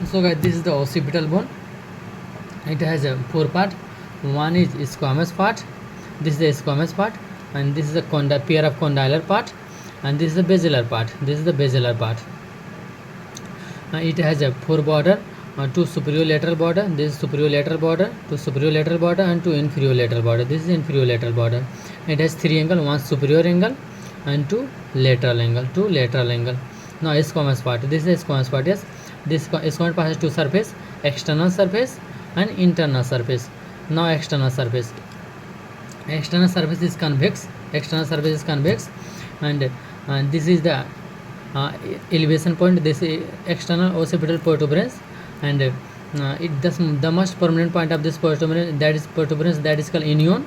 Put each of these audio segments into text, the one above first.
So guys, this is the occipital bone. It has a four part. One is squamous part. This is the squamous part, and this is the pair of condylar part, and this is the basilar part. This is the basilar part. It has a four border, two superior lateral border. This is superior lateral border, two superior lateral border, and two inferior lateral border. This is inferior lateral border. It has three angle, one superior angle, and two lateral angle. Two lateral angle. Now squamous part. This is squamous part. Yes, this squamous part has two surface: external surface and internal surface. Now external surface. External surface is convex. External surface is convex, and this is the uh, elevation point. This is external occipital protuberance, and it the most permanent point of this protuberance that is called inion,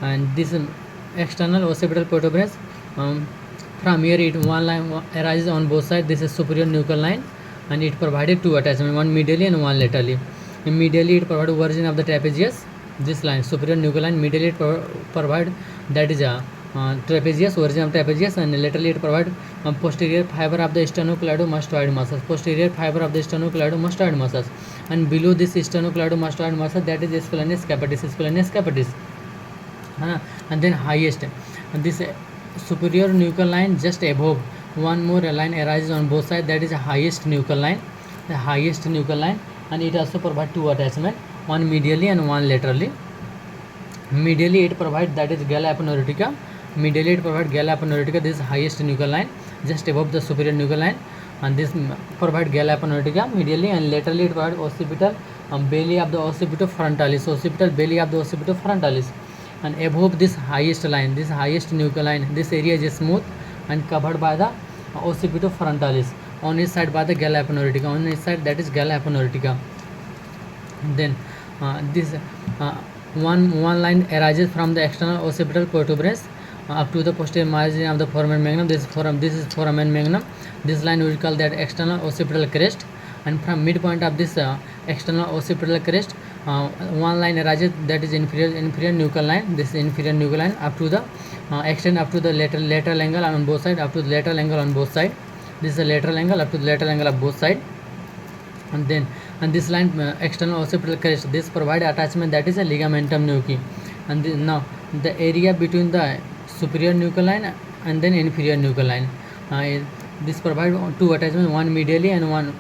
and this external occipital protuberance, from here it one line arises on both sides. This is superior nuchal line, and it provided two attachment, one medially and one laterally. Medially it provides origin of the trapezius. This line superior nuchal line, medially it provide that is a trapezius, origin of trapezius, and laterally it provide posterior fiber of the sternocleidomastoid muscles, posterior fiber of the sternocleidomastoid muscles, and below this sternocleidomastoid muscle that is splenius capitis, and then highest, and this superior nuchal line just above one more line arises on both sides, that is the highest nuchal line, and it also provides two attachment, one medially and one laterally. Medially it provides that is gala aponeurotica. This is highest nuchal line just above the superior nuchal line, and this provide gala aponeurotica medially, and laterally it provides occipital belly of the occipitofrontalis, and above this highest nuchal line, this area is smooth and covered by the occipitofrontalis, on its side by the gala aponeurotica, on its side that is gala aponeurotica. Then this one line arises from the external occipital protuberance up to the posterior margin of the foramen magnum. This is foramen magnum. This line we call that external occipital crest, and from midpoint of this external occipital crest, one line arises, that is inferior nuchal line. This is inferior nuchal line up to the extend up to the lateral angle on both sides, up to the lateral angle on both sides. This is the lateral angle up to the lateral angle of both sides, and then this line external occipital crest, this provide attachment, that is a ligamentum nuchae, and now the area between the superior nuchal line and then inferior nuchal line, this provide two attachment, one medially and one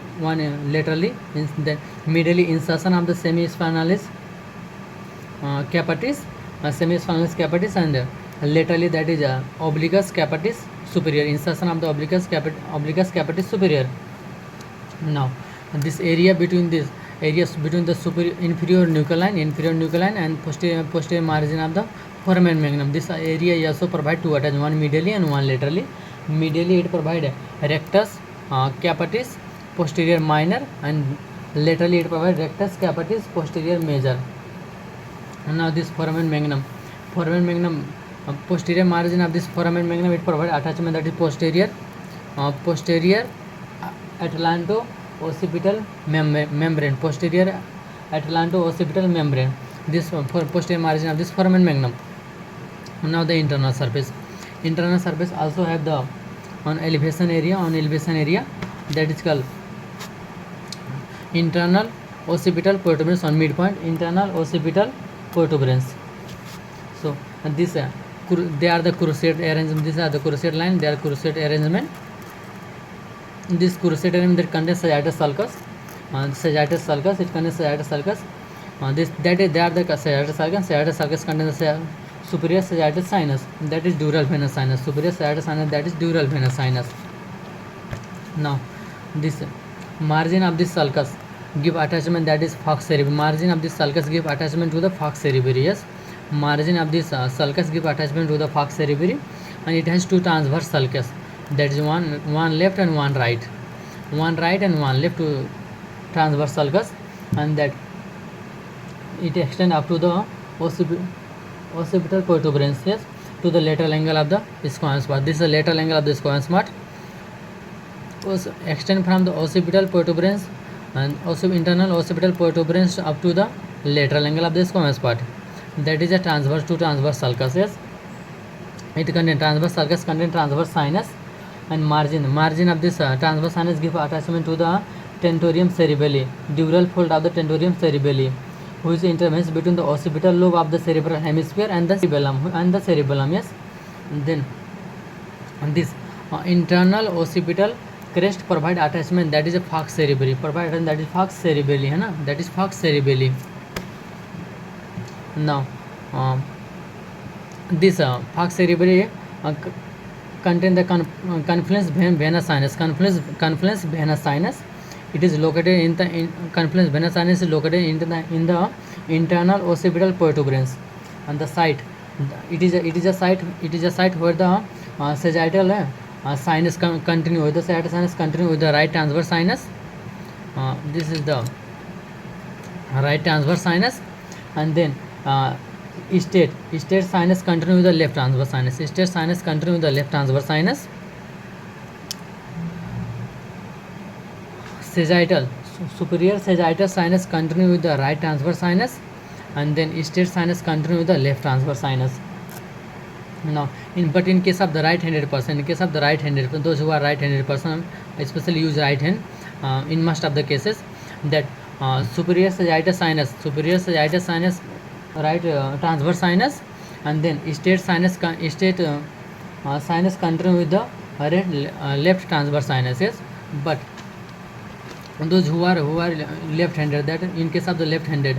laterally. Then medially insertion of the semispinalis capitis, and laterally that is obliquus capitis superior, insertion of the obliquus capitis superior. Now this area between the inferior nuchal line and posterior margin of the foramen magnum, this area also provide two attachment, one medially and one laterally. Medially it provide rectus capitis posterior minor, and laterally it provide rectus capitis posterior major. And now this foramen magnum, posterior margin of this foramen magnum, it provide attachment, that is posterior atlanto-occipital membrane, posterior atlanto-occipital membrane. This posterior margin of this foramen magnum. Now the internal surface also have the on elevation area that is called internal occipital protuberance on midpoint, internal occipital protuberance. So this they are the crusade arrangement. These are the crusade line. They are crusade arrangement. This crusade arrangement that contains sagittus sulcus. It contains sagittus sulcus. They are the sagittus sulcus. Sagittus sulcus contains the superior sagittus sinus, that is dural venous sinus. Superior sagittus sinus, that is dural venous sinus. Now this margin of this sulcus give attachment, that is falx cerebri. Margin of this sulcus give attachment to the falx cerebri. Yes, margin of this sulcus give attachment to the falx cerebri, and it has two transverse sulcus, that is one left and one right, and one left to transverse sulcus, and that it extend up to the occipital protuberance, yes, to the lateral angle of the squamous part. This is the lateral angle of the squamous part. Extend from the occipital protuberance and also internal occipital protuberance up to the lateral angle of the squamous part. That is a transverse to transverse sulcus. Yes, it contains transverse sulcus, contain transverse sinus, and margin of this transverse sinus give attachment to the tentorium cerebelli, dural fold of the tentorium cerebelli, which intervenes between the occipital lobe of the cerebral hemisphere and the cerebellum. Yes. And then this internal occipital crest provide attachment, that is a falx cerebelli, that is falx cerebelli है ना, that is falx cerebelli. Now this falx cerebelli contain the confluence venous sinus. It is located in the confluence venous sinus is located in the internal occipital protuberance, and the site it is a site where the sagittal sinus continue with the sagittal sinus continue with the right transverse sinus. This is the right transverse sinus, and then state sinus continue with the left transverse sinus. State sinus continue with the left transverse sinus. Sagittal superior sagittal sinus continue with the right transverse sinus, and then state sinus continue with the left transverse sinus. Now in case of the right-handed person, those who are right-handed person especially use right hand in most of the cases, that superior sagittal sinus right transverse sinus, and then state sinus continue with the left transverse sinus. Yes, but those who are left-handed, that in case of the left-handed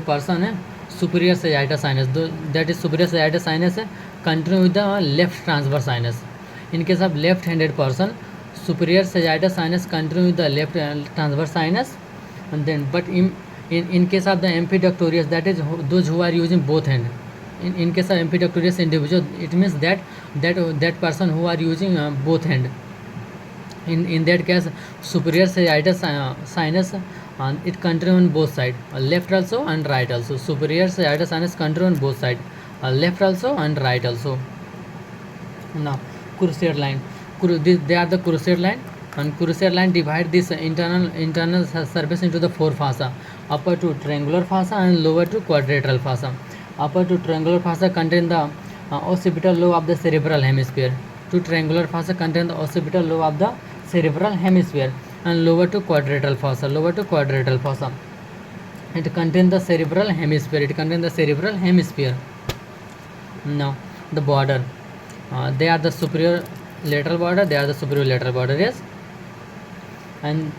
person, superior sagittal sinus, that is superior sagittal sinus continue with the left transverse sinus. In case of left-handed person, superior sagittal sinus continue with the left transverse sinus, and then but in case of the ambidextrous, that is those who are using both hand. In case of ambidextrous individual, it means that person who are using both hand. In that case, superior sagittal sinus it continue on both sides, left also and right also. Superior sagittal sinus continue on both sides, left also and right also. Now cruciate line, they are the cruciate line, and cruciate line divide this internal surface into the four fossa: upper to triangular fossa and lower to quadrilateral fossa. Upper to triangular fossa contain the occipital lobe of the cerebral hemisphere. To triangular fossa contain the occipital lobe of the cerebral hemisphere, and lower to quadrilateral fossa. It contains the cerebral hemisphere. Now the border, they are the superior lateral border, yes, and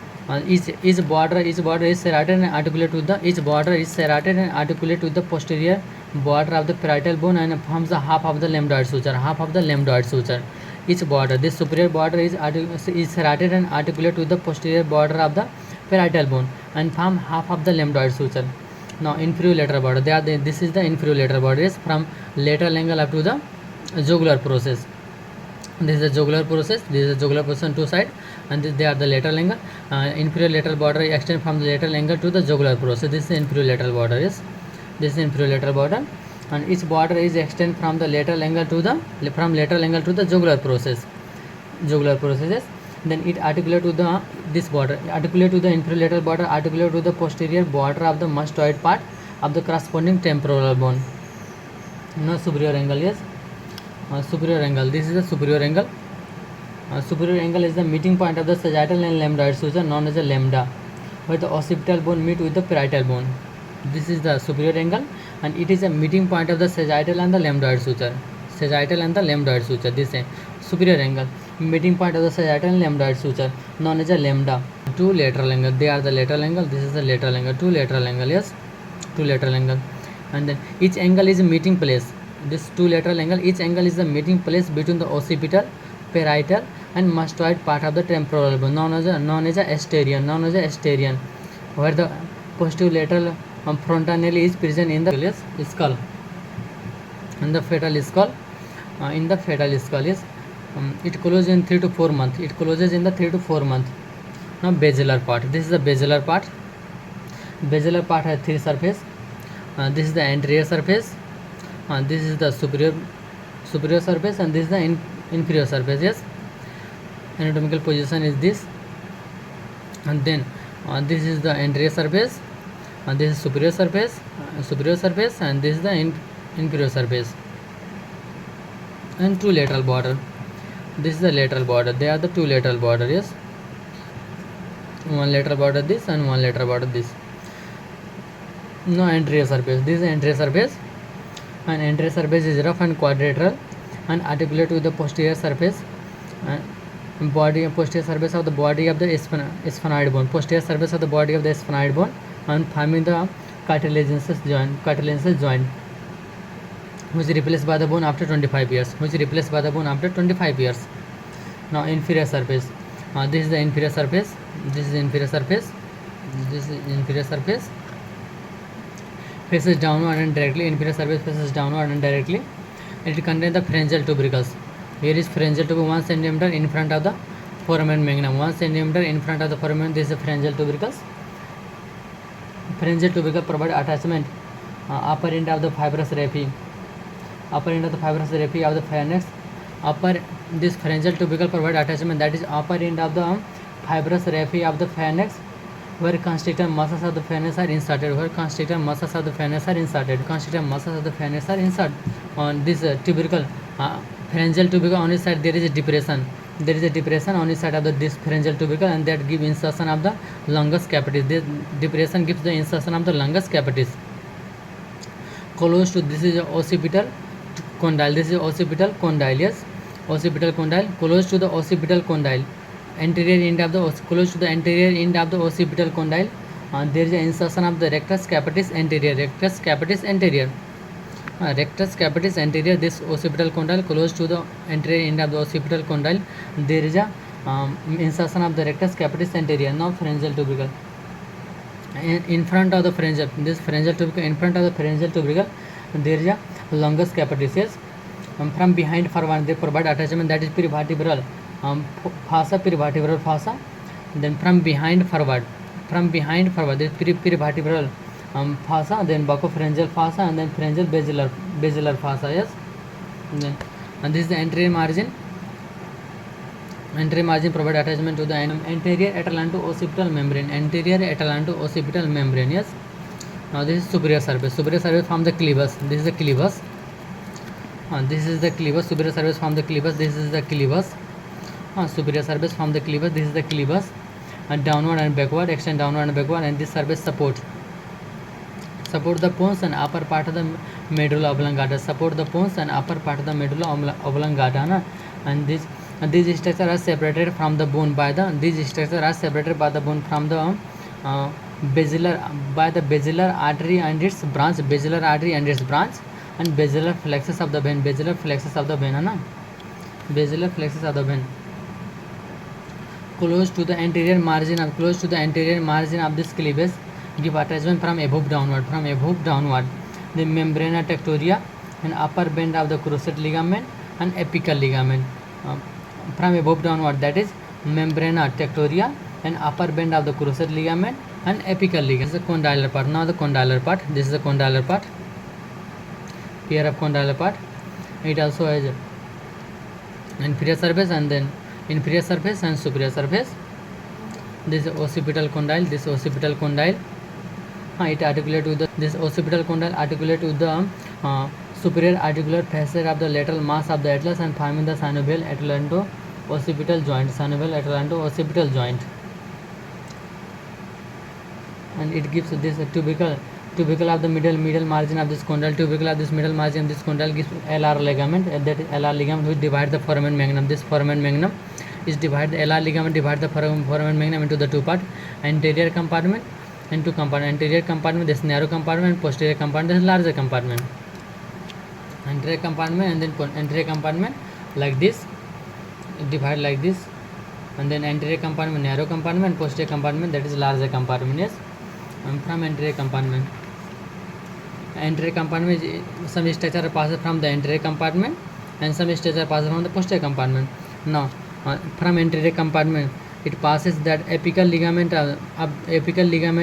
each border is serrated and articulate with the posterior border of the parietal bone and forms the half of the lambdoid suture. Each border, this superior border is serrated and articulate with the posterior border of the parietal bone and form half of the lambdoid suture. Now inferior lateral border, this is the inferior lateral border, is from lateral angle up to the jugular process. This is the jugular process on two sides, and they are the lateral angle. Inferior lateral border extend from the lateral angle to the jugular process. This is the inferior lateral border. Yes, this is the inferior lateral border, and each border is extend from the lateral angle to the jugular process. Yes. Then it articulate to the inferior lateral border, articulate to the posterior border of the mastoid part of the corresponding temporal bone. Now superior angle. Yes, superior angle. This is the superior angle. Superior angle is the meeting point of the sagittal and lambdoid suture, known as a lambda, where the occipital bone meet with the parietal bone. This is the superior angle, and it is a meeting point of the sagittal and the lambdoid suture. This is superior angle, meeting point of the sagittal and lambdoid suture, known as a lambda. Two lateral angle, they are the lateral angle. This is the lateral angle. Two lateral angle. Yes, two lateral angle, and then each angle is a meeting place. This two lateral angle, each angle is the meeting place between the occipital, parietal and mastoid part of the temporal bone, known as a asterion, where the posterior lateral frontanelli is present in the skull, in the fetal skull. Yes, it closes in 3 to 4 months. Now basilar part, this is the basilar part. Basilar part has three surface. This is the anterior surface, this is the superior surface, and this is the inferior surface. Yes, anatomical position is this, and then this is the anterior surface, and this is superior surface, and this is the inferior surface, and two lateral border. This is the lateral border. They are the two lateral border. Yes, 1 lateral border this, and 1 lateral border this. Now anterior surface, this is anterior surface, and anterior surface is rough and quadrilateral and articulate with the posterior surface and posterior surface of the body of the sphenoid bone, posterior surface of the body of the sphenoid bone, and forming the cartilaginous joint, which is replaced by the bone after 25 years, Now inferior surface, this is the inferior surface, faces downward and directly. Inferior surface faces downward and directly. It contains the pharyngeal tubercles. Here is pharyngeal tubercle 1 centimeter in front of the foramen magnum. 1 centimeter in front of the foramen. This is the pharyngeal tubercles. Pharyngeal tubercle provide attachment upper end of the fibrous raphe. Of the pharynx. This pharyngeal tubercle provide attachment, that is upper end of the fibrous raphe of the pharynx, where constrictor muscles of the pharynx are inserted. On this tubercle, pharyngeal tubercle, on its side there is a depression. On its side of this pharyngeal tubercle, and that give insertion of the longus capitis. This depression gives the insertion of the longus capitis. Close to this is occipital condyle. Yes, occipital condyle. Close to the occipital condyle, close to the anterior end of the occipital condyle, there is an insertion of the rectus capitis anterior. This occipital condyle, close to the anterior end of the occipital condyle, there is a insertion of the rectus capitis anterior. Now pharyngeal tubercle. In front of the pharyngeal, tubercle, there is a longus capitis. Yes. From behind forward they provide attachment, that is perivertebral fossa. Then from behind forward this perivertebral fossa, then buccopharyngeal fossa, and then pharyngeal basilar fossa. Yes. And this is the anterior margin. Provide attachment to the anterior atlanto-occipital membrane. Yes. Now this is superior surface from the clevus. This is the clevus. Superior surface from the clevus. This is the clevus. Superior surface from the clevus. This is the clevus. And downward and backward, extend downward and backward, and this surface support the pons and upper part of the medulla oblongata. And these structures are separated from the bone by the basilar artery and its branch, and basilar flexus of the vein. Close to the anterior margin of this cleavage, give attachment from above downward. The membrana tectoria and upper band of the cruciate ligament and apical ligament. From above downward, that is membrana tectoria and upper band of the cruciate ligament and apical ligament. This is the condylar part. Now the condylar part. This is the condylar part. Pair of condylar part. It also has inferior surface and then inferior surface and superior surface. This is occipital condyle. It articulate with this occipital condyle articulate with the superior articular facet of the lateral mass of the atlas and forming the synovial atlanto-occipital joint. And it gives this tubercle of the middle margin of this condyle. Gives LR ligament. That is LR ligament which divides the foramen magnum. This foramen magnum is LR ligament divides the foramen magnum into the two parts: anterior compartment and two compartment. Anterior compartment, this narrow compartment, and posterior compartment, this larger compartment. Anterior compartment and then anterior compartment like this, divide like this, and then anterior compartment, narrow compartment, posterior compartment, that is larger compartment. Yes. And from anterior compartment, some structure passes from the anterior compartment and some structure passes from the posterior compartment. Now from anterior compartment, it passes that apical ligament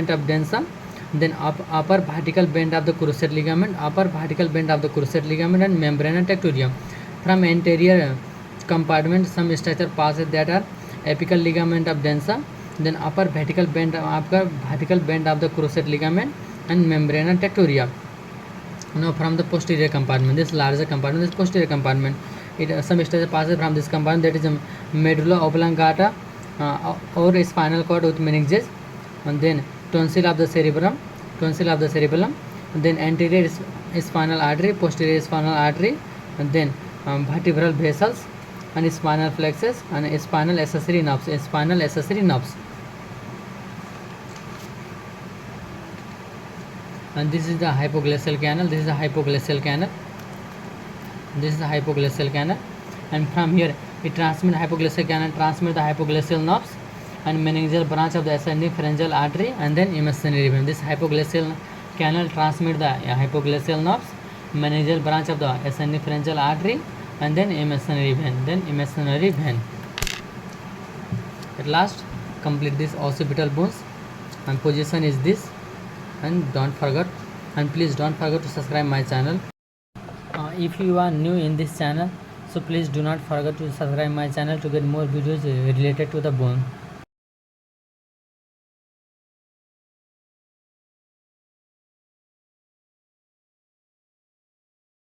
of densa, then upper vertical band of the cruciate ligament, and membrana tectorium. From anterior compartment, some structure passes that are apical ligament of densa, then upper vertical band of the cruciate ligament and membrana tectoria. Now from the posterior compartment, this larger compartment, this posterior compartment, some structure passes from this compartment, that is medulla oblongata or spinal cord with meninges, and then tonsil of the cerebellum, and then anterior spinal artery, posterior spinal artery, and then vertebral vessels, and spinal plexus, and spinal accessory nerves. And this is the hypoglossal canal. This is the hypoglossal canal. And from here it transmit hypoglossal canal transmit the hypoglossal nerves and meningeal branch of the ascending pharyngeal artery, and then imaginary vein. This hypoglossal canal transmit the hypoglossal nerves, meningeal branch of the ascending pharyngeal artery, and then imaginary vein. At last, complete this occipital bones, and position is this. And please don't forget to subscribe my channel. If you are new in this channel, so please do not forget to subscribe my channel to get more videos related to the bone.